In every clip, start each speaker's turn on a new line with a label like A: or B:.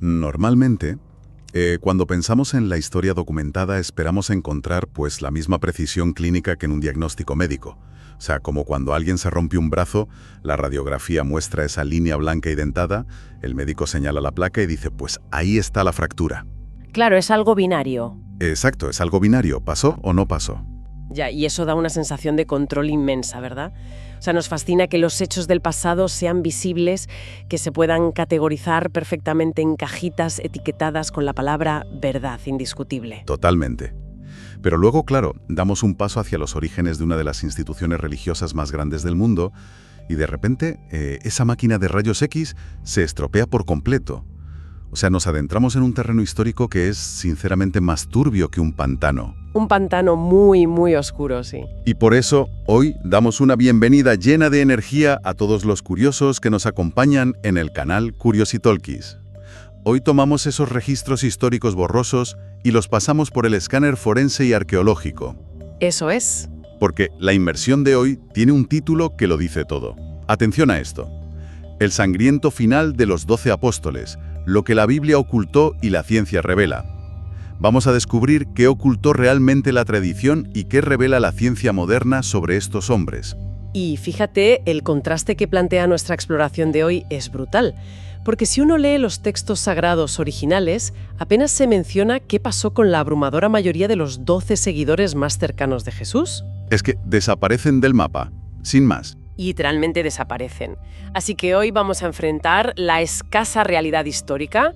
A: Normalmente, cuando pensamos en la historia documentada esperamos encontrar pues la misma precisión clínica que en un diagnóstico médico. O sea, como cuando alguien se rompe un brazo, la radiografía muestra esa línea blanca y dentada, el médico señala la placa y dice, pues ahí está la fractura.
B: Claro, es algo binario.
A: Exacto, es algo binario, ¿pasó o no pasó?
B: Ya, y eso da una sensación de control inmensa, ¿verdad? O sea, nos fascina que los hechos del pasado sean visibles, que se puedan categorizar perfectamente en cajitas etiquetadas con la palabra verdad indiscutible.
A: Totalmente. Pero luego, claro, damos un paso hacia los orígenes de una de las instituciones religiosas más grandes del mundo y de repente esa máquina de rayos X se estropea por completo. O sea, nos adentramos en un terreno histórico que es sinceramente más turbio que un pantano.
B: Un pantano muy, muy oscuro, sí.
A: Y por eso, hoy damos una bienvenida llena de energía a todos los curiosos que nos acompañan en el canal Curiositalkies. Hoy tomamos esos registros históricos borrosos y los pasamos por el escáner forense y arqueológico.
B: Eso es.
A: Porque la inmersión de hoy tiene un título que lo dice todo. Atención a esto. El sangriento final de los 12 apóstoles, lo que la Biblia ocultó y la ciencia revela. Vamos a descubrir qué ocultó realmente la tradición y qué revela la ciencia moderna sobre estos hombres.
B: Y fíjate, el contraste que plantea nuestra exploración de hoy es brutal. Porque si uno lee los textos sagrados originales, apenas se menciona qué pasó con la abrumadora mayoría de los 12 seguidores más cercanos de Jesús.
A: Es que desaparecen del mapa, sin más.
B: Y literalmente desaparecen. Así que hoy vamos a enfrentar la escasa realidad histórica,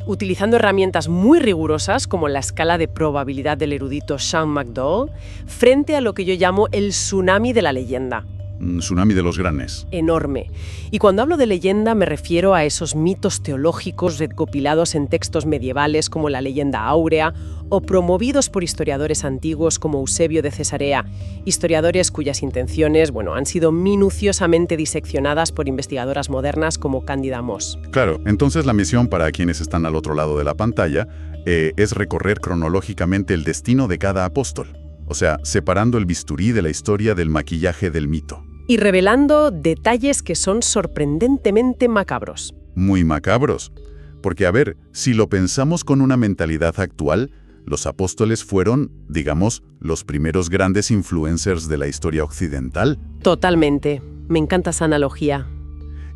B: utilizando herramientas muy rigurosas como la escala de probabilidad del erudito Sean McDowell, frente a lo que yo llamo el tsunami de la leyenda.
A: Un tsunami de los granes.
B: Enorme. Y cuando hablo de leyenda me refiero a esos mitos teológicos recopilados en textos medievales como la leyenda áurea o promovidos por historiadores antiguos como Eusebio de Cesarea, historiadores cuyas intenciones, han sido minuciosamente diseccionadas por investigadoras modernas como Cándida Moss.
A: Claro, entonces la misión para quienes están al otro lado de la pantalla es recorrer cronológicamente el destino de cada apóstol. O sea, separando el bisturí de la historia del maquillaje del mito.
B: Y revelando detalles que son sorprendentemente macabros.
A: Muy macabros. Porque, a ver, si lo pensamos con una mentalidad actual, los apóstoles fueron, digamos, los primeros grandes influencers de la historia occidental.
B: Totalmente. Me encanta esa analogía.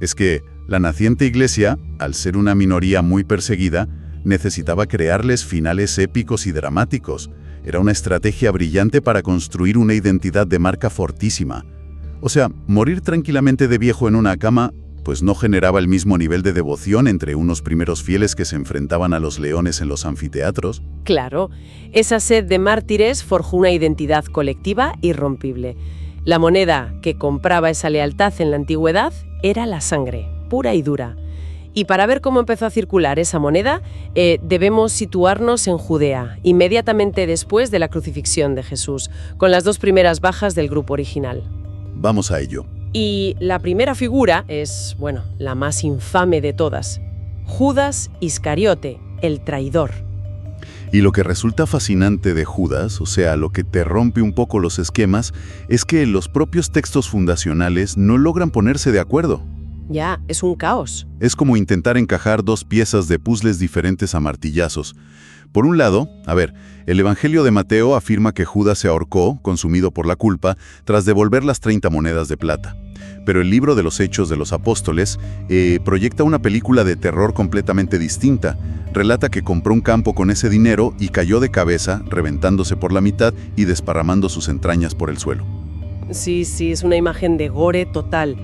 A: Es que la naciente iglesia, al ser una minoría muy perseguida, necesitaba crearles finales épicos y dramáticos. Era una estrategia brillante para construir una identidad de marca fortísima. O sea, morir tranquilamente de viejo en una cama, pues no generaba el mismo nivel de devoción entre unos primeros fieles que se enfrentaban a los leones en los anfiteatros.
B: Claro, esa sed de mártires forjó una identidad colectiva irrompible. La moneda que compraba esa lealtad en la antigüedad era la sangre, pura y dura. Y para ver cómo empezó a circular esa moneda, debemos situarnos en Judea, inmediatamente después de la crucifixión de Jesús, con las dos primeras bajas del grupo original.
A: Vamos a ello.
B: Y la primera figura es, la más infame de todas. Judas Iscariote, el traidor.
A: Y lo que resulta fascinante de Judas, o sea, lo que te rompe un poco los esquemas, es que los propios textos fundacionales no logran ponerse de acuerdo.
B: Ya, es un caos.
A: Es como intentar encajar dos piezas de puzzles diferentes a martillazos. Por un lado, el Evangelio de Mateo afirma que Judas se ahorcó, consumido por la culpa, tras devolver las 30 monedas de plata. Pero el libro de los Hechos de los Apóstoles proyecta una película de terror completamente distinta. Relata que compró un campo con ese dinero y cayó de cabeza, reventándose por la mitad y desparramando sus entrañas por el suelo.
B: Sí, es una imagen de gore total.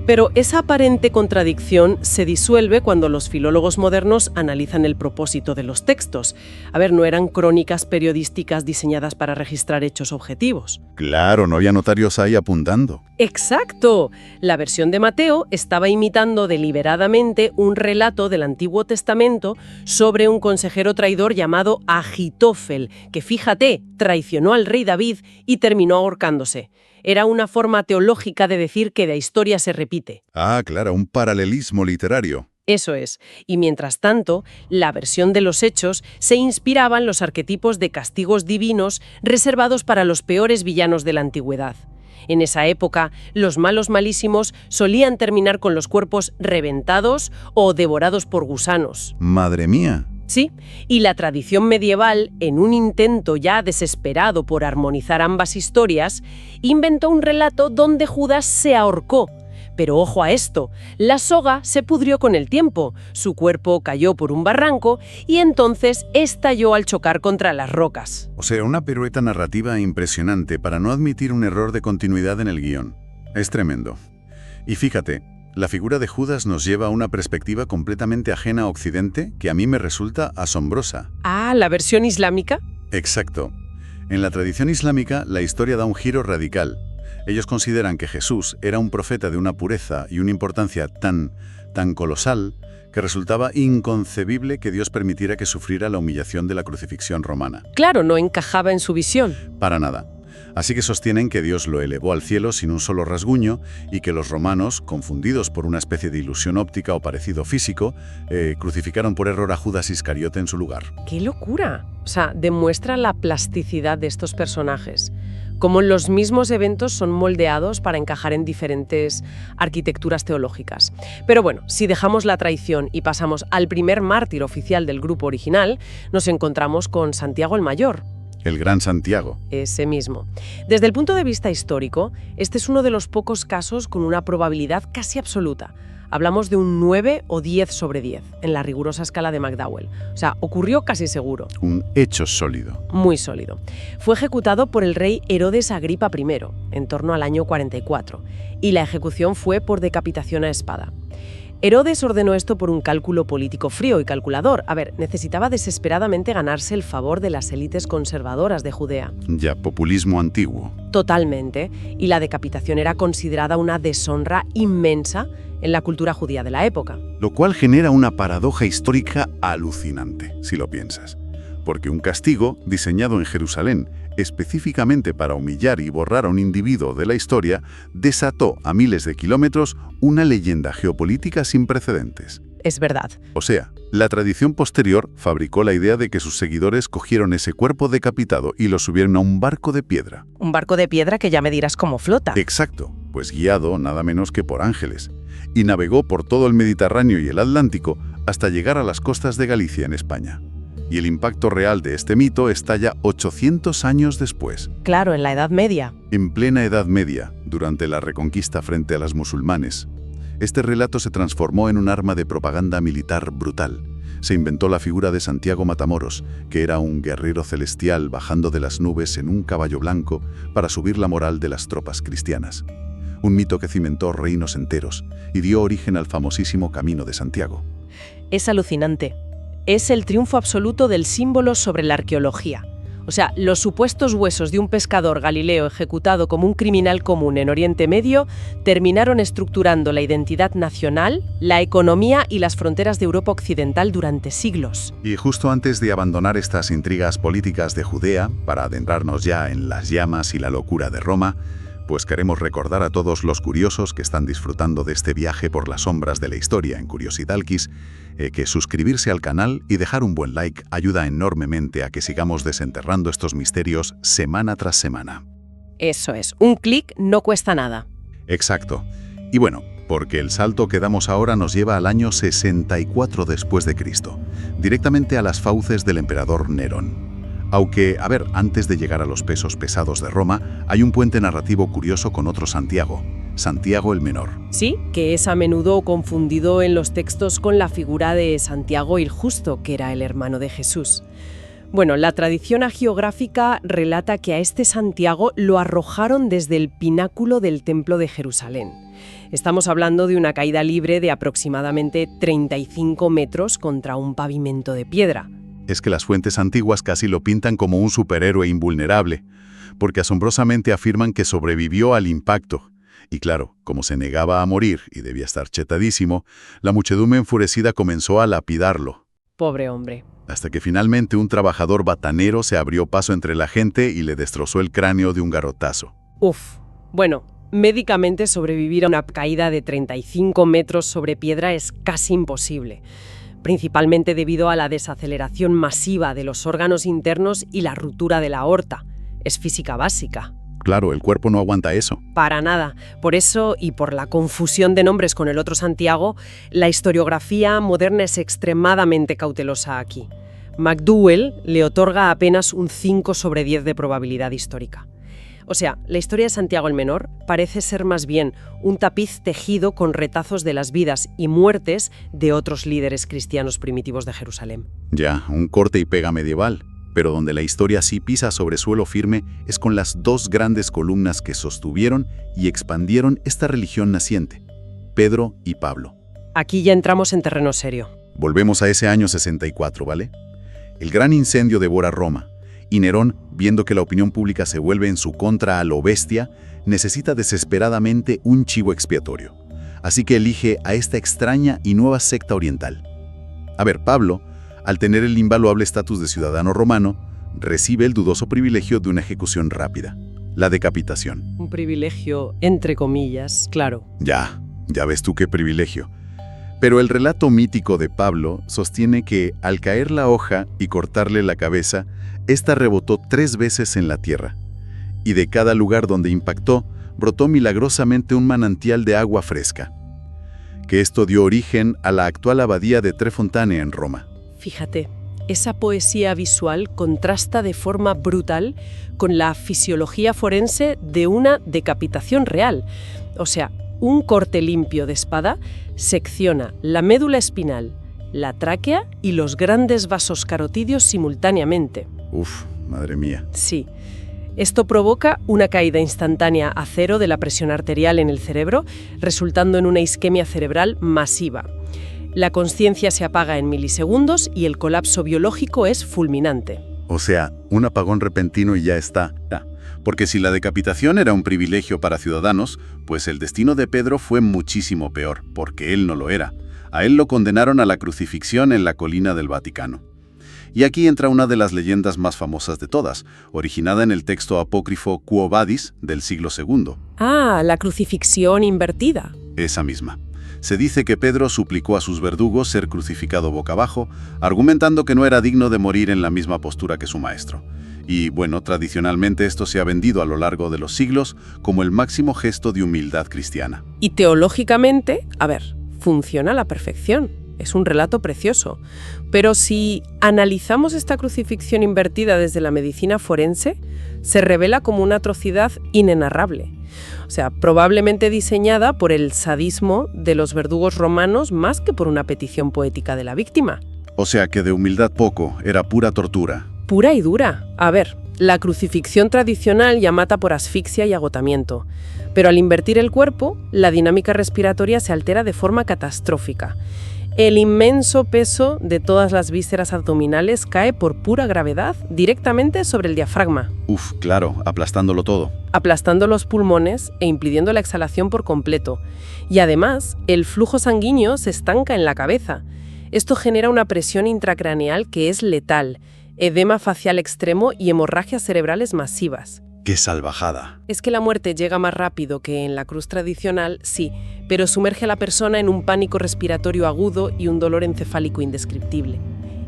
B: Pero esa aparente contradicción se disuelve cuando los filólogos modernos analizan el propósito de los textos. No eran crónicas periodísticas diseñadas para registrar hechos objetivos.
A: Claro, no había notarios ahí apuntando.
B: ¡Exacto! La versión de Mateo estaba imitando deliberadamente un relato del Antiguo Testamento sobre un consejero traidor llamado Ahitófel, que, fíjate, traicionó al rey David y terminó ahorcándose. Era una forma teológica de decir que la historia se repite.
A: Ah, claro, un paralelismo literario.
B: Eso es. Y mientras tanto, la versión de los Hechos se inspiraba en los arquetipos de castigos divinos reservados para los peores villanos de la antigüedad. En esa época, los malos malísimos solían terminar con los cuerpos reventados o devorados por gusanos.
A: ¡Madre mía!
B: Sí, y la tradición medieval, en un intento ya desesperado por armonizar ambas historias, inventó un relato donde Judas se ahorcó. Pero ojo a esto, la soga se pudrió con el tiempo, su cuerpo cayó por un barranco y entonces estalló al chocar contra las rocas.
A: O sea, una pirueta narrativa impresionante para no admitir un error de continuidad en el guión. Es tremendo. Y fíjate, la figura de Judas nos lleva a una perspectiva completamente ajena a Occidente que a mí me resulta asombrosa.
B: Ah, ¿la versión islámica?
A: Exacto. En la tradición islámica, la historia da un giro radical. Ellos consideran que Jesús era un profeta de una pureza y una importancia tan colosal que resultaba inconcebible que Dios permitiera que sufriera la humillación de la crucifixión romana.
B: Claro, no encajaba en su visión.
A: Para nada. Así que sostienen que Dios lo elevó al cielo sin un solo rasguño y que los romanos, confundidos por una especie de ilusión óptica o parecido físico, crucificaron por error a Judas Iscariote en su lugar.
B: ¡Qué locura! O sea, demuestra la plasticidad de estos personajes. Cómo los mismos eventos son moldeados para encajar en diferentes arquitecturas teológicas. Pero bueno, si dejamos la traición y pasamos al primer mártir oficial del grupo original, nos encontramos con Santiago el Mayor.
A: El gran Santiago.
B: Ese mismo. Desde el punto de vista histórico, este es uno de los pocos casos con una probabilidad casi absoluta. Hablamos de un 9 o 10 sobre 10 en la rigurosa escala de McDowell. O sea, ocurrió casi seguro.
A: Un hecho sólido.
B: Muy sólido. Fue ejecutado por el rey Herodes Agripa I, en torno al año 44, y la ejecución fue por decapitación a espada. Herodes ordenó esto por un cálculo político frío y calculador. Necesitaba desesperadamente ganarse el favor de las élites conservadoras de Judea.
A: Ya, populismo antiguo.
B: Totalmente. Y la decapitación era considerada una deshonra inmensa en la cultura judía de la época.
A: Lo cual genera una paradoja histórica alucinante, si lo piensas. Porque un castigo, diseñado en Jerusalén específicamente para humillar y borrar a un individuo de la historia, desató a miles de kilómetros una leyenda geopolítica sin precedentes.
B: Es verdad.
A: O sea, la tradición posterior fabricó la idea de que sus seguidores cogieron ese cuerpo decapitado y lo subieron a un barco de piedra.
B: Un barco de piedra que ya me dirás cómo flota.
A: Exacto, pues guiado nada menos que por ángeles. Y navegó por todo el Mediterráneo y el Atlántico hasta llegar a las costas de Galicia en España. Y el impacto real de este mito estalla 800 años después.
B: Claro, en la Edad Media.
A: En plena Edad Media, durante la Reconquista frente a los musulmanes. Este relato se transformó en un arma de propaganda militar brutal. Se inventó la figura de Santiago Matamoros, que era un guerrero celestial bajando de las nubes en un caballo blanco para subir la moral de las tropas cristianas. Un mito que cimentó reinos enteros y dio origen al famosísimo Camino de Santiago.
B: Es alucinante. Es el triunfo absoluto del símbolo sobre la arqueología. O sea, los supuestos huesos de un pescador galileo ejecutado como un criminal común en Oriente Medio terminaron estructurando la identidad nacional, la economía y las fronteras de Europa Occidental durante siglos.
A: Y justo antes de abandonar estas intrigas políticas de Judea, para adentrarnos ya en las llamas y la locura de Roma, pues queremos recordar a todos los curiosos que están disfrutando de este viaje por las sombras de la historia en Curiosidalquis, que suscribirse al canal y dejar un buen like ayuda enormemente a que sigamos desenterrando estos misterios semana tras semana.
B: Eso es, un clic no cuesta nada.
A: Exacto. Y bueno, porque el salto que damos ahora nos lleva al año 64 después de Cristo, directamente a las fauces del emperador Nerón. Aunque, antes de llegar a los pesos pesados de Roma, hay un puente narrativo curioso con otro Santiago, Santiago el Menor.
B: Sí, que es a menudo confundido en los textos con la figura de Santiago el Justo, que era el hermano de Jesús. Bueno, la tradición hagiográfica relata que a este Santiago lo arrojaron desde el pináculo del Templo de Jerusalén. Estamos hablando de una caída libre de aproximadamente 35 metros contra un pavimento de piedra.
A: Es que las fuentes antiguas casi lo pintan como un superhéroe invulnerable, porque asombrosamente afirman que sobrevivió al impacto. Y claro, como se negaba a morir y debía estar chetadísimo, la muchedumbre enfurecida comenzó a lapidarlo.
B: Pobre hombre.
A: Hasta que finalmente un trabajador batanero se abrió paso entre la gente y le destrozó el cráneo de un garrotazo.
B: Bueno, médicamente sobrevivir a una caída de 35 metros sobre piedra es casi imposible, principalmente debido a la desaceleración masiva de los órganos internos y la ruptura de la aorta. Es física básica.
A: claro, el cuerpo no aguanta eso.
B: Para nada. Por eso, y por la confusión de nombres con el otro Santiago, la historiografía moderna es extremadamente cautelosa aquí. McDowell le otorga apenas un 5 sobre 10 de probabilidad histórica. O sea, la historia de Santiago el Menor parece ser más bien un tapiz tejido con retazos de las vidas y muertes de otros líderes cristianos primitivos de Jerusalén.
A: Ya, un corte y pega medieval. Pero donde la historia sí pisa sobre suelo firme es con las dos grandes columnas que sostuvieron y expandieron esta religión naciente, Pedro y Pablo.
B: Aquí ya entramos en terreno serio.
A: Volvemos a ese año 64, ¿vale? El gran incendio devora Roma, y Nerón, viendo que la opinión pública se vuelve en su contra a lo bestia, necesita desesperadamente un chivo expiatorio. Así que elige a esta extraña y nueva secta oriental. A ver, Pablo, al tener el invaluable estatus de ciudadano romano, recibe el dudoso privilegio de una ejecución rápida, la decapitación.
B: Un privilegio, entre comillas, claro.
A: Ya ves tú qué privilegio. Pero el relato mítico de Pablo sostiene que, al caer la hoja y cortarle la cabeza, ésta rebotó 3 veces en la tierra, y de cada lugar donde impactó, brotó milagrosamente un manantial de agua fresca, que esto dio origen a la actual abadía de Tre Fontane en Roma.
B: Fíjate, esa poesía visual contrasta de forma brutal con la fisiología forense de una decapitación real. O sea, un corte limpio de espada secciona la médula espinal, la tráquea y los grandes vasos carotídeos simultáneamente.
A: Uf, madre mía.
B: Sí. Esto provoca una caída instantánea a cero de la presión arterial en el cerebro, resultando en una isquemia cerebral masiva. La consciencia se apaga en milisegundos y el colapso biológico es fulminante.
A: O sea, un apagón repentino y ya está. Porque si la decapitación era un privilegio para ciudadanos, pues el destino de Pedro fue muchísimo peor, porque él no lo era. A él lo condenaron a la crucifixión en la colina del Vaticano. Y aquí entra una de las leyendas más famosas de todas, originada en el texto apócrifo Quo Vadis del siglo II.
B: Ah, la crucifixión invertida.
A: Esa misma. Se dice que Pedro suplicó a sus verdugos ser crucificado boca abajo, argumentando que no era digno de morir en la misma postura que su maestro. Y bueno, tradicionalmente esto se ha vendido a lo largo de los siglos como el máximo gesto de humildad cristiana.
B: Y teológicamente, funciona a la perfección. Es un relato precioso. Pero si analizamos esta crucifixión invertida desde la medicina forense, se revela como una atrocidad inenarrable. O sea, probablemente diseñada por el sadismo de los verdugos romanos más que por una petición poética de la víctima.
A: O sea que de humildad poco, era pura tortura.
B: Pura y dura. La crucifixión tradicional ya mata por asfixia y agotamiento. Pero al invertir el cuerpo, la dinámica respiratoria se altera de forma catastrófica. El inmenso peso de todas las vísceras abdominales cae por pura gravedad directamente sobre el diafragma.
A: Uf, claro, aplastándolo todo.
B: Aplastando los pulmones e impidiendo la exhalación por completo. Y además, el flujo sanguíneo se estanca en la cabeza. Esto genera una presión intracraneal que es letal, edema facial extremo y hemorragias cerebrales masivas.
A: ¡Qué salvajada!
B: Es que la muerte llega más rápido que en la cruz tradicional, sí, pero sumerge a la persona en un pánico respiratorio agudo y un dolor encefálico indescriptible.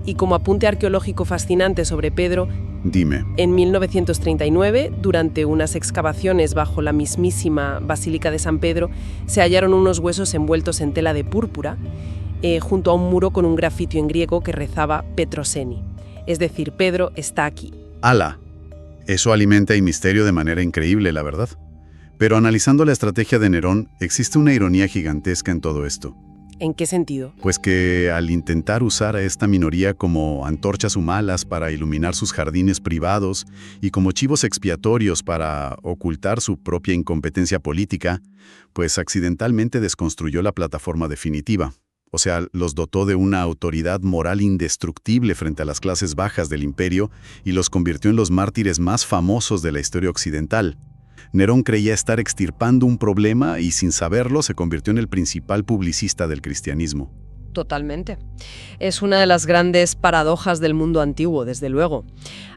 B: Y como apunte arqueológico fascinante sobre Pedro,
A: dime.
B: En 1939, durante unas excavaciones bajo la mismísima Basílica de San Pedro, se hallaron unos huesos envueltos en tela de púrpura, junto a un muro con un grafito en griego que rezaba Petroseni. Es decir, Pedro está aquí.
A: ¡Hala! Eso alimenta el misterio de manera increíble, la verdad. Pero analizando la estrategia de Nerón, existe una ironía gigantesca en todo esto.
B: ¿En qué sentido?
A: Pues que al intentar usar a esta minoría como antorchas humanas para iluminar sus jardines privados y como chivos expiatorios para ocultar su propia incompetencia política, pues accidentalmente desconstruyó la plataforma definitiva. O sea, los dotó de una autoridad moral indestructible frente a las clases bajas del imperio y los convirtió en los mártires más famosos de la historia occidental. Nerón creía estar extirpando un problema y, sin saberlo, se convirtió en el principal publicista del cristianismo.
B: Totalmente. Es una de las grandes paradojas del mundo antiguo, desde luego.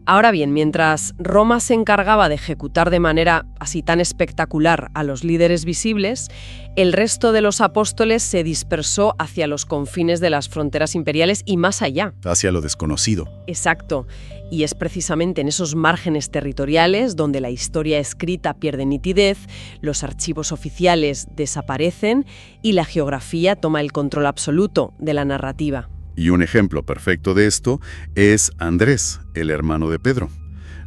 B: Ahora bien, mientras Roma se encargaba de ejecutar de manera así tan espectacular a los líderes visibles, El resto de los apóstoles se dispersó hacia los confines de las fronteras imperiales y más allá.
A: Hacia lo desconocido.
B: Exacto. Y es precisamente en esos márgenes territoriales donde la historia escrita pierde nitidez, los archivos oficiales desaparecen y la geografía toma el control absoluto de la narrativa.
A: Y un ejemplo perfecto de esto es Andrés, el hermano de Pedro.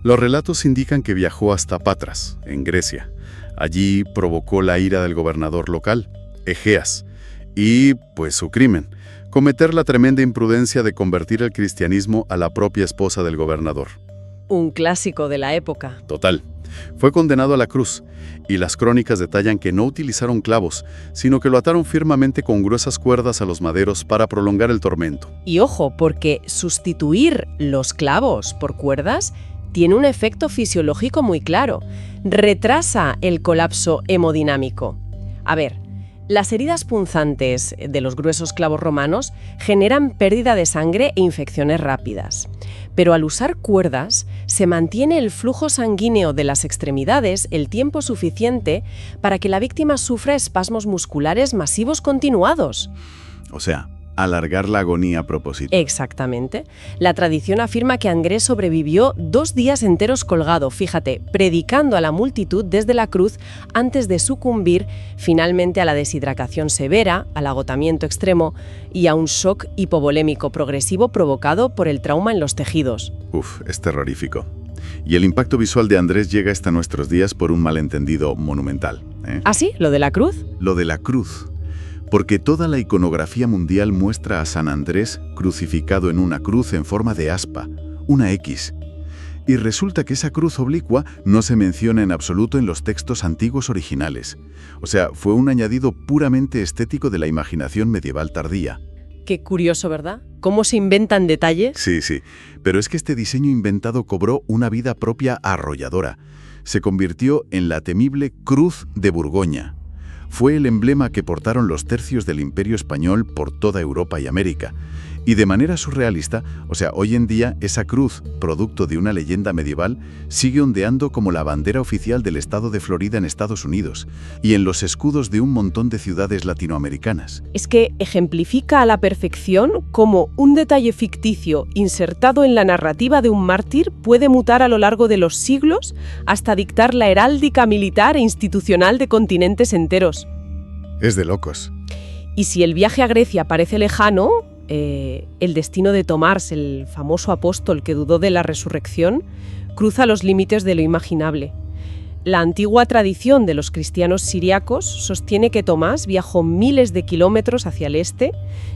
A: Los relatos indican que viajó hasta Patras, en Grecia. Allí provocó la ira del gobernador local, Egeas, y, pues, su crimen, cometer la tremenda imprudencia de convertir el cristianismo a la propia esposa del gobernador.
B: Un clásico de la época.
A: Total. Fue condenado a la cruz, y las crónicas detallan que no utilizaron clavos, sino que lo ataron firmemente con gruesas cuerdas a los maderos para prolongar el tormento.
B: Y ojo, porque sustituir los clavos por cuerdas tiene un efecto fisiológico muy claro. Retrasa el colapso hemodinámico. A ver, las heridas punzantes de los gruesos clavos romanos generan pérdida de sangre e infecciones rápidas. Pero al usar cuerdas, se mantiene el flujo sanguíneo de las extremidades el tiempo suficiente para que la víctima sufra espasmos musculares masivos continuados.
A: O sea, alargar la agonía a propósito.
B: Exactamente. La tradición afirma que Andrés sobrevivió 2 días enteros colgado, fíjate, predicando a la multitud desde la cruz antes de sucumbir finalmente a la deshidratación severa, al agotamiento extremo y a un shock hipovolémico progresivo provocado por el trauma en los tejidos.
A: Uf, es terrorífico. Y el impacto visual de Andrés llega hasta nuestros días por un malentendido monumental.
B: ¿Ah, sí? ¿Lo de la cruz?
A: Lo de la cruz. Porque toda la iconografía mundial muestra a San Andrés crucificado en una cruz en forma de aspa, una X. Y resulta que esa cruz oblicua no se menciona en absoluto en los textos antiguos originales. O sea, fue un añadido puramente estético de la imaginación medieval tardía.
B: Qué curioso, ¿verdad? ¿Cómo se inventan detalles?
A: Sí. Pero es que este diseño inventado cobró una vida propia arrolladora. Se convirtió en la temible Cruz de Borgoña. Fue el emblema que portaron los tercios del Imperio Español por toda Europa y América. Y de manera surrealista, o sea, hoy en día esa cruz, producto de una leyenda medieval, sigue ondeando como la bandera oficial del estado de Florida en Estados Unidos y en los escudos de un montón de ciudades latinoamericanas.
B: Es que ejemplifica a la perfección cómo un detalle ficticio insertado en la narrativa de un mártir puede mutar a lo largo de los siglos hasta dictar la heráldica militar e institucional de continentes enteros.
A: Es de locos.
B: Y si el viaje a Grecia parece lejano, el destino de Tomás, el famoso apóstol que dudó de la resurrección, cruza los límites de lo imaginable. La antigua tradición de los cristianos siriacos sostiene que Tomás viajó miles de kilómetros hacia el este,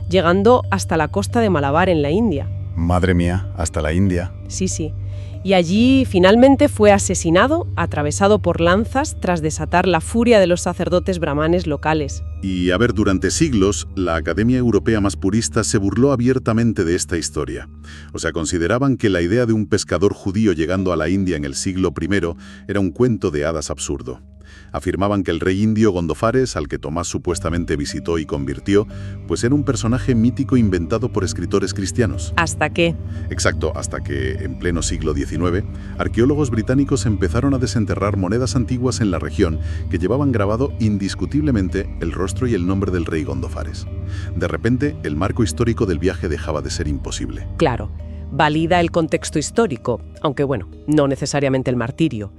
B: llegando hasta la costa de Malabar en la India.
A: Madre mía, hasta la India.
B: Sí. Y allí finalmente fue asesinado, atravesado por lanzas tras desatar la furia de los sacerdotes brahmanes locales.
A: Y a ver, durante siglos, la Academia Europea más purista se burló abiertamente de esta historia. O sea, consideraban que la idea de un pescador judío llegando a la India en el siglo I era un cuento de hadas absurdo. Afirmaban que el rey indio Gondofares, al que Tomás supuestamente visitó y convirtió, pues era un personaje mítico inventado por escritores cristianos.
B: ¿Hasta qué?
A: Exacto, hasta que, en pleno siglo XIX, arqueólogos británicos empezaron a desenterrar monedas antiguas en la región que llevaban grabado indiscutiblemente el rostro y el nombre del rey Gondofares. De repente, el marco histórico del viaje dejaba de ser imposible.
B: Claro, valida el contexto histórico, aunque bueno, no necesariamente el martirio.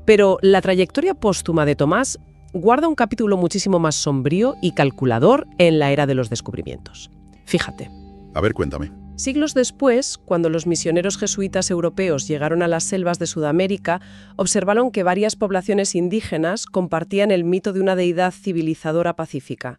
B: Pero la trayectoria póstuma de Tomás guarda un capítulo muchísimo más sombrío y calculador en la era de los descubrimientos. Fíjate.
A: A ver, cuéntame.
B: Siglos después, cuando los misioneros jesuitas europeos llegaron a las selvas de Sudamérica, observaron que varias poblaciones indígenas compartían el mito de una deidad civilizadora pacífica,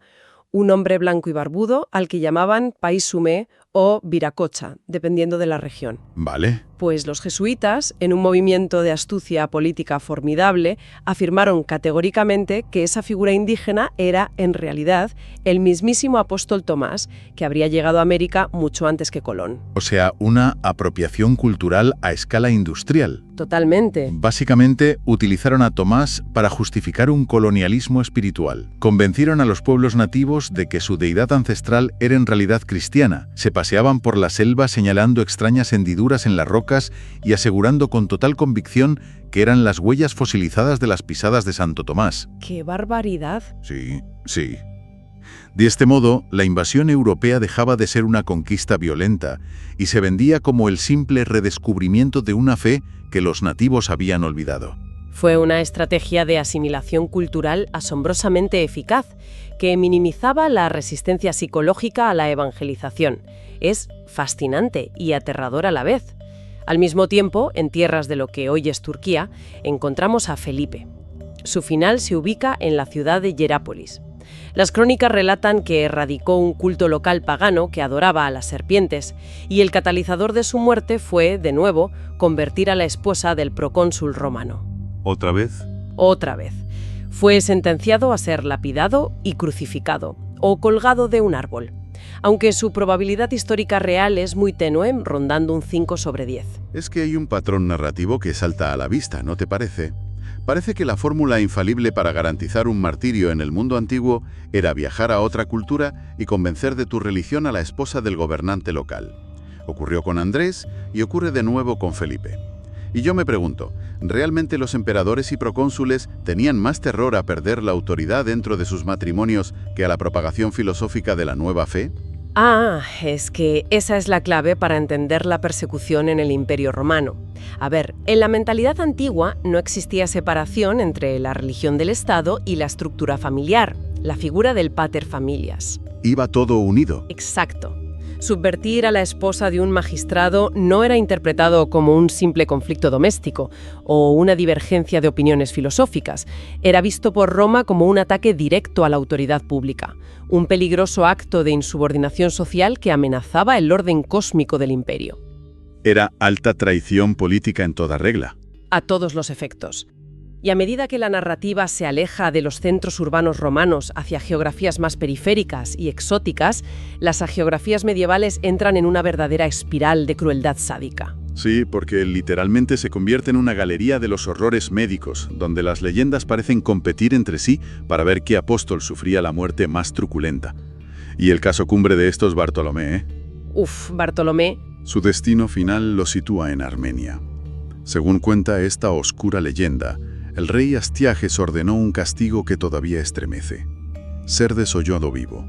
B: un hombre blanco y barbudo al que llamaban Paisumé o Viracocha, dependiendo de la región.
A: Vale.
B: Pues los jesuitas, en un movimiento de astucia política formidable, afirmaron categóricamente que esa figura indígena era, en realidad, el mismísimo apóstol Tomás, que habría llegado a América mucho antes que Colón.
A: O sea, una apropiación cultural a escala industrial.
B: Totalmente.
C: Básicamente, utilizaron a Tomás para justificar un colonialismo espiritual. Convencieron a los pueblos nativos de que su deidad ancestral era en realidad cristiana. Se paseaban por la selva señalando extrañas hendiduras en las rocas y asegurando con total convicción que eran las huellas fosilizadas de las pisadas de Santo Tomás.
B: ¡Qué barbaridad!
C: Sí, sí. De este modo, la invasión europea dejaba de ser una conquista violenta y se vendía como el simple redescubrimiento de una fe que los nativos habían olvidado.
B: Fue una estrategia de asimilación cultural asombrosamente eficaz, que minimizaba la resistencia psicológica a la evangelización. Es fascinante y aterrador a la vez. Al mismo tiempo, en tierras de lo que hoy es Turquía, encontramos a Felipe. Su final se ubica en la ciudad de Hierápolis. Las crónicas relatan que erradicó un culto local pagano que adoraba a las serpientes, y el catalizador de su muerte fue, de nuevo, convertir a la esposa del procónsul romano.
A: ¿Otra vez?
B: Otra vez. Fue sentenciado a ser lapidado y crucificado, o colgado de un árbol, aunque su probabilidad histórica real es muy tenue, rondando un 5 sobre 10.
A: Es que hay un patrón narrativo que salta a la vista, ¿no te parece? Parece que la fórmula infalible para garantizar un martirio en el mundo antiguo era viajar a otra cultura y convencer de tu religión a la esposa del gobernante local. Ocurrió con Andrés y ocurre de nuevo con Felipe. Y yo me pregunto, ¿realmente los emperadores y procónsules tenían más terror a perder la autoridad dentro de sus matrimonios que a la propagación filosófica de la nueva fe?
B: Ah, es que esa es la clave para entender la persecución en el Imperio Romano. A ver, en la mentalidad antigua no existía separación entre la religión del Estado y la estructura familiar, la figura del pater familias.
A: Iba todo unido.
B: Exacto. Subvertir a la esposa de un magistrado no era interpretado como un simple conflicto doméstico o una divergencia de opiniones filosóficas. Era visto por Roma como un ataque directo a la autoridad pública, un peligroso acto de insubordinación social que amenazaba el orden cósmico del imperio.
A: Era alta traición política en toda regla.
B: A todos los efectos. Y a medida que la narrativa se aleja de los centros urbanos romanos hacia geografías más periféricas y exóticas, las hagiografías medievales entran en una verdadera espiral de crueldad sádica.
A: Sí, porque literalmente se convierte en una galería de los horrores médicos, donde las leyendas parecen competir entre sí para ver qué apóstol sufría la muerte más truculenta. Y el caso cumbre de esto es Bartolomé, ¿eh?
B: Bartolomé.
A: Su destino final lo sitúa en Armenia. Según cuenta esta oscura leyenda, el rey Astiages ordenó un castigo que todavía estremece: ser desollado vivo.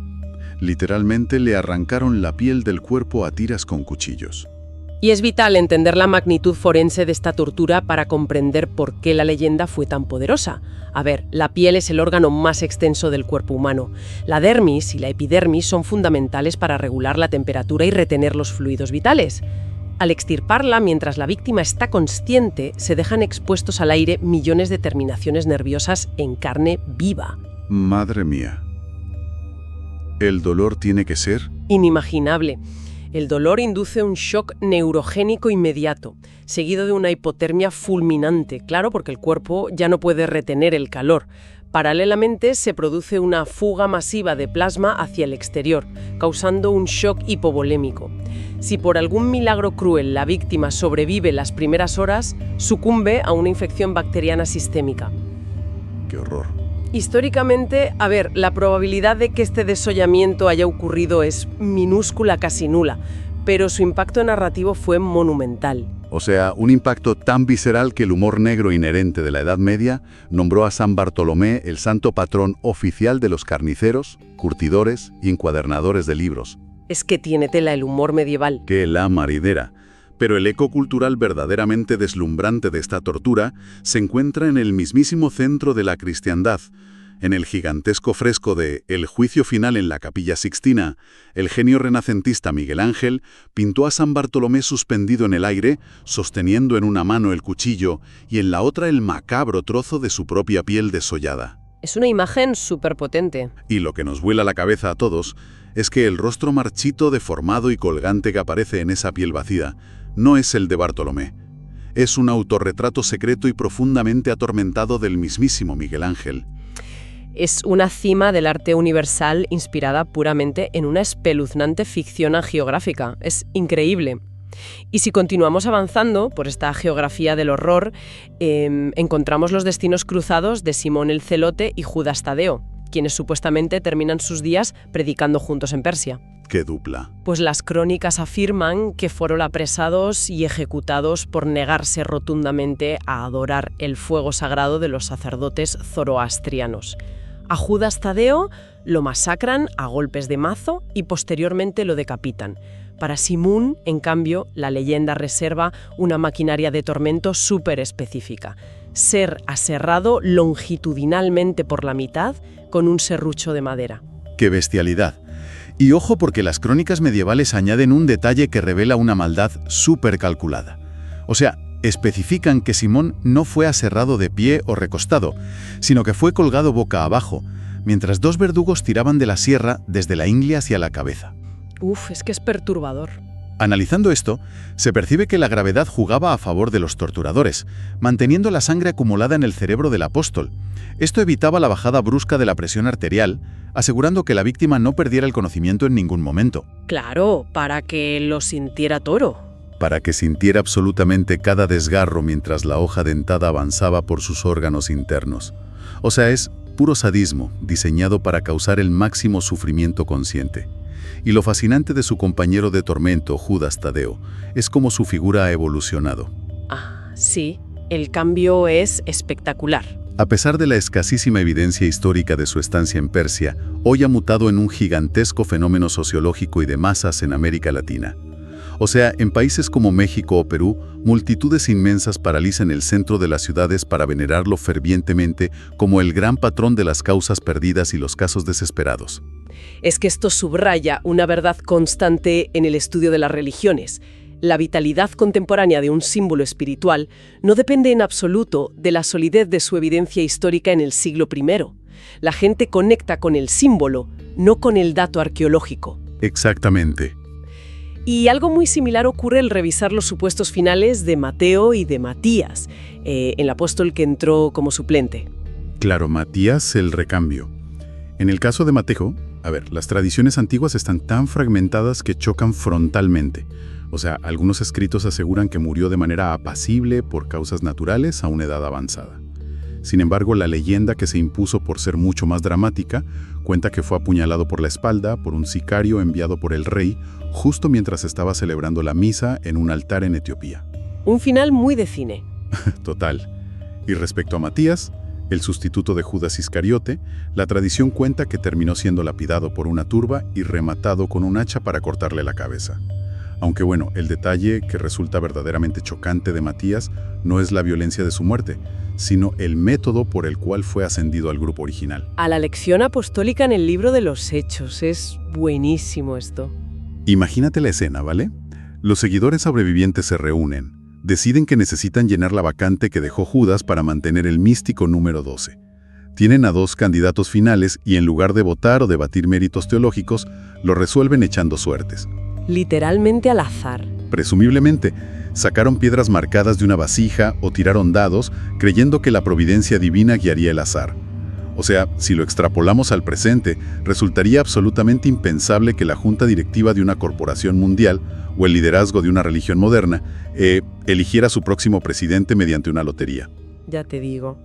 A: Literalmente le arrancaron la piel del cuerpo a tiras con cuchillos.
B: Y es vital entender la magnitud forense de esta tortura para comprender por qué la leyenda fue tan poderosa. A ver, la piel es el órgano más extenso del cuerpo humano. La dermis y la epidermis son fundamentales para regular la temperatura y retener los fluidos vitales. Al extirparla mientras la víctima está consciente, se dejan expuestos al aire millones de terminaciones nerviosas en carne viva.
A: Madre mía. ¿El dolor tiene que ser?
B: Inimaginable. El dolor induce un shock neurogénico inmediato, seguido de una hipotermia fulminante, claro, porque el cuerpo ya no puede retener el calor. Paralelamente, se produce una fuga masiva de plasma hacia el exterior, causando un shock hipovolémico. Si por algún milagro cruel la víctima sobrevive las primeras horas, sucumbe a una infección bacteriana sistémica.
A: ¡Qué horror!
B: Históricamente, la probabilidad de que este desollamiento haya ocurrido es minúscula, casi nula, pero su impacto narrativo fue monumental.
A: O sea, un impacto tan visceral que el humor negro inherente de la Edad Media nombró a San Bartolomé el santo patrón oficial de los carniceros, curtidores y encuadernadores de libros.
B: Es que tiene tela el humor medieval.
A: ¡Qué la maridera! Pero el eco cultural verdaderamente deslumbrante de esta tortura se encuentra en el mismísimo centro de la cristiandad. En el gigantesco fresco de El juicio final en la Capilla Sixtina, el genio renacentista Miguel Ángel pintó a San Bartolomé suspendido en el aire, sosteniendo en una mano el cuchillo y en la otra el macabro trozo de su propia piel desollada.
B: Es una imagen súper potente.
A: Y lo que nos vuela la cabeza a todos es que el rostro marchito, deformado y colgante que aparece en esa piel vacía no es el de Bartolomé. Es un autorretrato secreto y profundamente atormentado del mismísimo Miguel Ángel.
B: Es una cima del arte universal inspirada puramente en una espeluznante ficción hagiográfica. Es increíble. Y si continuamos avanzando por esta geografía del horror, encontramos los destinos cruzados de Simón el Celote y Judas Tadeo, quienes supuestamente terminan sus días predicando juntos en Persia.
A: ¡Qué dupla!
B: Pues las crónicas afirman que fueron apresados y ejecutados por negarse rotundamente a adorar el fuego sagrado de los sacerdotes zoroastrianos. A Judas Tadeo lo masacran a golpes de mazo y posteriormente lo decapitan. Para Simón, en cambio, la leyenda reserva una maquinaria de tormento súper específica: ser aserrado longitudinalmente por la mitad con un serrucho de madera.
A: ¡Qué bestialidad! Y ojo, porque las crónicas medievales añaden un detalle que revela una maldad súper calculada. O sea, especifican que Simón no fue aserrado de pie o recostado, sino que fue colgado boca abajo, mientras dos verdugos tiraban de la sierra desde la ingle hacia la cabeza.
B: Uf, es que es perturbador.
A: Analizando esto, se percibe que la gravedad jugaba a favor de los torturadores, manteniendo la sangre acumulada en el cerebro del apóstol. Esto evitaba la bajada brusca de la presión arterial, asegurando que la víctima no perdiera el conocimiento en ningún momento.
B: Claro, para que lo sintiera Toro.
A: Para que sintiera absolutamente cada desgarro mientras la hoja dentada avanzaba por sus órganos internos. O sea, es puro sadismo, diseñado para causar el máximo sufrimiento consciente. Y lo fascinante de su compañero de tormento, Judas Tadeo, es cómo su figura ha evolucionado.
B: Ah, sí, el cambio es espectacular.
A: A pesar de la escasísima evidencia histórica de su estancia en Persia, hoy ha mutado en un gigantesco fenómeno sociológico y de masas en América Latina. O sea, en países como México o Perú, multitudes inmensas paralizan el centro de las ciudades para venerarlo fervientemente como el gran patrón de las causas perdidas y los casos desesperados.
B: Es que esto subraya una verdad constante en el estudio de las religiones. La vitalidad contemporánea de un símbolo espiritual no depende en absoluto de la solidez de su evidencia histórica en el siglo I. La gente conecta con el símbolo, no con el dato arqueológico.
A: Exactamente.
B: Y algo muy similar ocurre al revisar los supuestos finales de Mateo y de Matías, el apóstol que entró como suplente.
A: Claro, Matías el recambio. En el caso de Mateo, las tradiciones antiguas están tan fragmentadas que chocan frontalmente. O sea, algunos escritos aseguran que murió de manera apacible por causas naturales a una edad avanzada. Sin embargo, la leyenda que se impuso por ser mucho más dramática cuenta que fue apuñalado por la espalda por un sicario enviado por el rey justo mientras estaba celebrando la misa en un altar en Etiopía.
B: Un final muy de cine.
A: Total. Y respecto a Matías, el sustituto de Judas Iscariote, la tradición cuenta que terminó siendo lapidado por una turba y rematado con un hacha para cortarle la cabeza. Aunque bueno, el detalle que resulta verdaderamente chocante de Matías no es la violencia de su muerte, sino el método por el cual fue ascendido al grupo original.
B: A la lección apostólica en el libro de los Hechos. Es buenísimo esto.
A: Imagínate la escena, ¿vale? Los seguidores sobrevivientes se reúnen, deciden que necesitan llenar la vacante que dejó Judas para mantener el místico número 12. Tienen a dos candidatos finales y en lugar de votar o debatir méritos teológicos, lo resuelven echando suertes.
B: Literalmente al azar.
A: Presumiblemente, sacaron piedras marcadas de una vasija o tiraron dados, creyendo que la providencia divina guiaría el azar. O sea, si lo extrapolamos al presente, resultaría absolutamente impensable que la junta directiva de una corporación mundial o el liderazgo de una religión moderna eligiera a su próximo presidente mediante una lotería.
B: Ya te digo.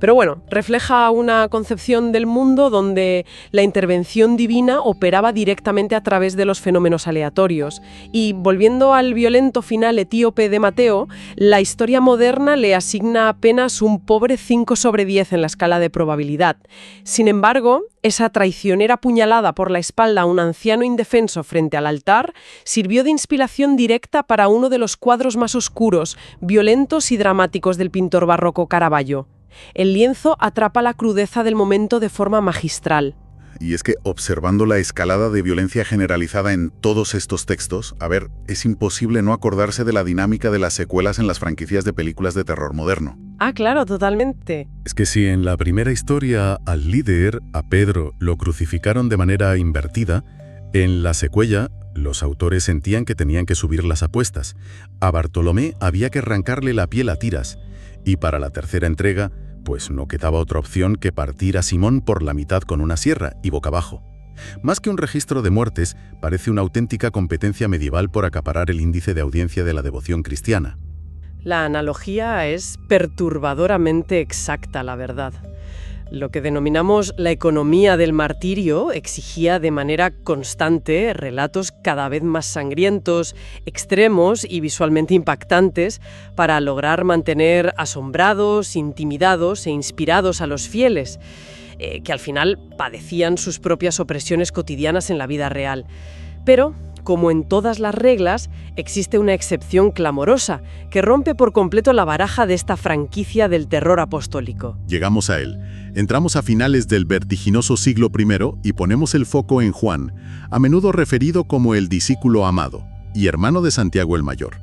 B: Pero bueno, refleja una concepción del mundo donde la intervención divina operaba directamente a través de los fenómenos aleatorios. Y volviendo al violento final etíope de Mateo, la historia moderna le asigna apenas un pobre 5/10 en la escala de probabilidad. Sin embargo, esa traicionera puñalada por la espalda a un anciano indefenso frente al altar sirvió de inspiración directa para uno de los cuadros más oscuros, violentos y dramáticos del pintor barroco Caravaggio. El lienzo atrapa la crudeza del momento de forma magistral.
A: Y es que observando la escalada de violencia generalizada en todos estos textos, es imposible no acordarse de la dinámica de las secuelas en las franquicias de películas de terror moderno.
B: Ah, claro, totalmente.
D: Es que si en la primera historia al líder, a Pedro, lo crucificaron de manera invertida, en la secuela los autores sentían que tenían que subir las apuestas. A Bartolomé había que arrancarle la piel a tiras. Y para la tercera entrega, pues no quedaba otra opción que partir a Simón por la mitad con una sierra y boca abajo. Más que un registro de muertes, parece una auténtica competencia medieval por acaparar el índice de audiencia de la devoción cristiana.
B: La analogía es perturbadoramente exacta, la verdad. Lo que denominamos la economía del martirio exigía de manera constante relatos cada vez más sangrientos, extremos y visualmente impactantes para lograr mantener asombrados, intimidados e inspirados a los fieles, que al final padecían sus propias opresiones cotidianas en la vida real. Pero, como en todas las reglas, existe una excepción clamorosa que rompe por completo la baraja de esta franquicia del terror apostólico.
C: Llegamos a él. Entramos a finales del vertiginoso siglo I y ponemos el foco en Juan, a menudo referido como el discípulo amado y hermano de Santiago el Mayor.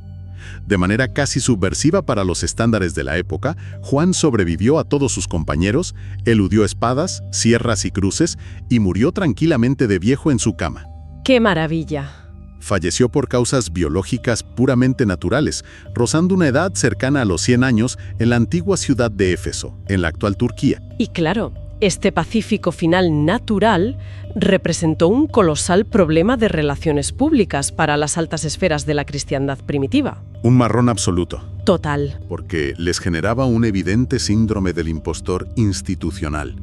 C: De manera casi subversiva para los estándares de la época, Juan sobrevivió a todos sus compañeros, eludió espadas, sierras y cruces y murió tranquilamente de viejo en su cama.
B: ¡Qué maravilla!
C: Falleció por causas biológicas puramente naturales, rozando una edad cercana a los 100 años en la antigua ciudad de Éfeso, en la actual Turquía.
B: Y claro, este pacífico final natural representó un colosal problema de relaciones públicas para las altas esferas de la cristiandad primitiva.
C: Un marrón absoluto.
B: Total.
C: Porque les generaba un evidente síndrome del impostor institucional.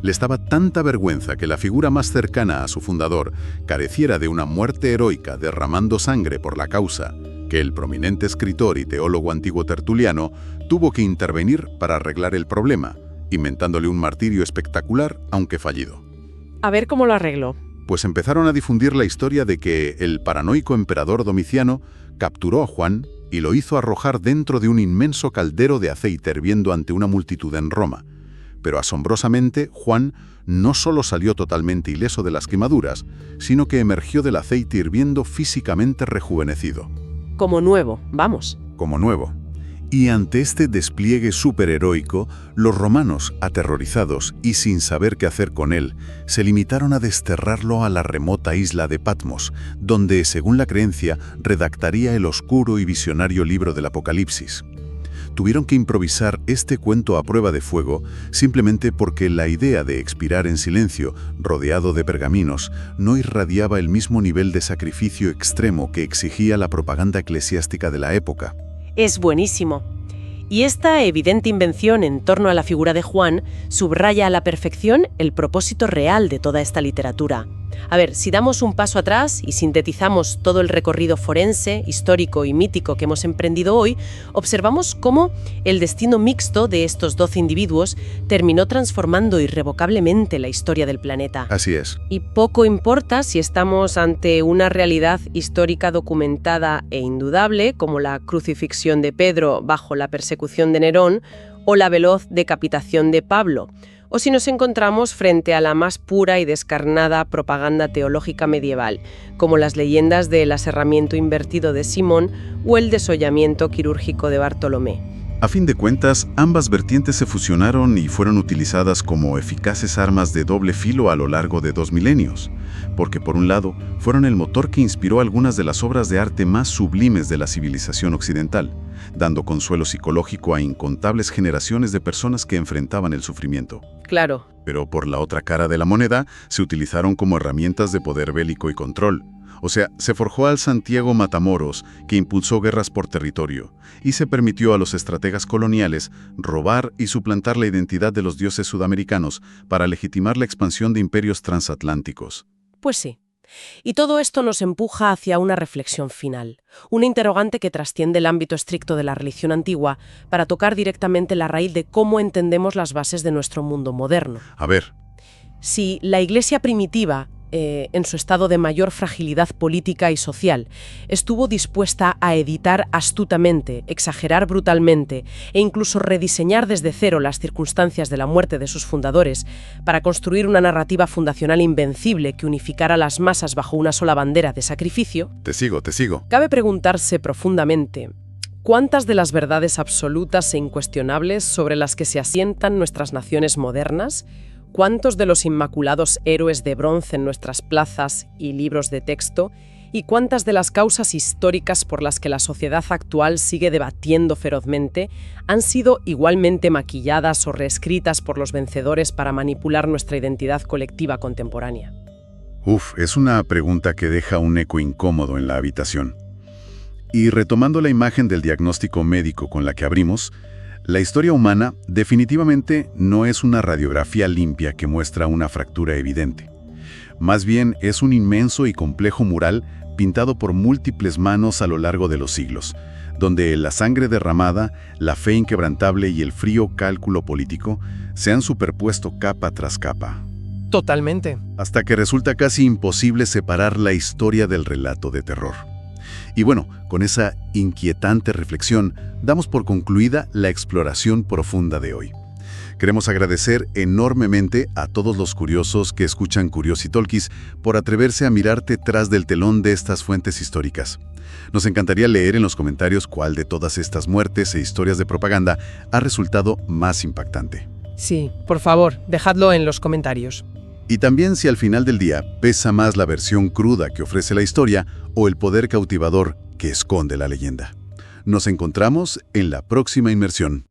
C: Les daba tanta vergüenza que la figura más cercana a su fundador careciera de una muerte heroica derramando sangre por la causa, que el prominente escritor y teólogo antiguo Tertuliano tuvo que intervenir para arreglar el problema, inventándole un martirio espectacular, aunque fallido.
B: A ver cómo lo arregló.
C: Pues empezaron a difundir la historia de que el paranoico emperador Domiciano capturó a Juan y lo hizo arrojar dentro de un inmenso caldero de aceite hirviendo ante una multitud en Roma. Pero asombrosamente, Juan no solo salió totalmente ileso de las quemaduras, sino que emergió del aceite hirviendo físicamente rejuvenecido.
B: Como nuevo, vamos.
C: Como nuevo. Y ante este despliegue superheroico, los romanos, aterrorizados y sin saber qué hacer con él, se limitaron a desterrarlo a la remota isla de Patmos, donde, según la creencia, redactaría el oscuro y visionario libro del Apocalipsis. Tuvieron que improvisar este cuento a prueba de fuego simplemente porque la idea de expirar en silencio, rodeado de pergaminos, no irradiaba el mismo nivel de sacrificio extremo que exigía la propaganda eclesiástica de la época.
B: Es buenísimo. Y esta evidente invención en torno a la figura de Juan subraya a la perfección el propósito real de toda esta literatura. A ver, si damos un paso atrás y sintetizamos todo el recorrido forense, histórico y mítico que hemos emprendido hoy, observamos cómo el destino mixto de estos 12 individuos terminó transformando irrevocablemente la historia del planeta.
C: Así es.
B: Y poco importa si estamos ante una realidad histórica documentada e indudable, como la crucifixión de Pedro bajo la persecución de Nerón o la veloz decapitación de Pablo, o si nos encontramos frente a la más pura y descarnada propaganda teológica medieval, como las leyendas del aserramiento invertido de Simón o el desollamiento quirúrgico de Bartolomé.
C: A fin de cuentas, ambas vertientes se fusionaron y fueron utilizadas como eficaces armas de doble filo a lo largo de 2 milenios, porque por un lado, fueron el motor que inspiró algunas de las obras de arte más sublimes de la civilización occidental, dando consuelo psicológico a incontables generaciones de personas que enfrentaban el sufrimiento.
B: Claro.
C: Pero por la otra cara de la moneda, se utilizaron como herramientas de poder bélico y control. O sea, se forjó al Santiago Matamoros, que impulsó guerras por territorio, y se permitió a los estrategas coloniales robar y suplantar la identidad de los dioses sudamericanos para legitimar la expansión de imperios transatlánticos.
B: Pues sí. Y todo esto nos empuja hacia una reflexión final, una interrogante que trasciende el ámbito estricto de la religión antigua para tocar directamente la raíz de cómo entendemos las bases de nuestro mundo moderno.
C: A ver.
B: Si la Iglesia primitiva, en su estado de mayor fragilidad política y social, estuvo dispuesta a editar astutamente, exagerar brutalmente e incluso rediseñar desde cero las circunstancias de la muerte de sus fundadores para construir una narrativa fundacional invencible que unificara a las masas bajo una sola bandera de sacrificio.
C: Te sigo.
B: Cabe preguntarse profundamente, ¿cuántas de las verdades absolutas e incuestionables sobre las que se asientan nuestras naciones modernas? ¿Cuántos de los inmaculados héroes de bronce en nuestras plazas y libros de texto? ¿Y cuántas de las causas históricas por las que la sociedad actual sigue debatiendo ferozmente han sido igualmente maquilladas o reescritas por los vencedores para manipular nuestra identidad colectiva contemporánea?
A: Es una pregunta que deja un eco incómodo en la habitación. Y retomando la imagen del diagnóstico médico con la que abrimos, la historia humana definitivamente no es una radiografía limpia que muestra una fractura evidente. Más bien es un inmenso y complejo mural pintado por múltiples manos a lo largo de los siglos, donde la sangre derramada, la fe inquebrantable y el frío cálculo político se han superpuesto capa tras capa.
E: Totalmente.
A: Hasta que resulta casi imposible separar la historia del relato de terror. Y bueno, con esa inquietante reflexión, damos por concluida la exploración profunda de hoy. Queremos agradecer enormemente a todos los curiosos que escuchan Curiositalkies por atreverse a mirarte tras del telón de estas fuentes históricas. Nos encantaría leer en los comentarios cuál de todas estas muertes e historias de propaganda ha resultado más impactante.
E: Sí, por favor, dejadlo en los comentarios.
A: Y también si al final del día pesa más la versión cruda que ofrece la historia o el poder cautivador que esconde la leyenda. Nos encontramos en la próxima inmersión.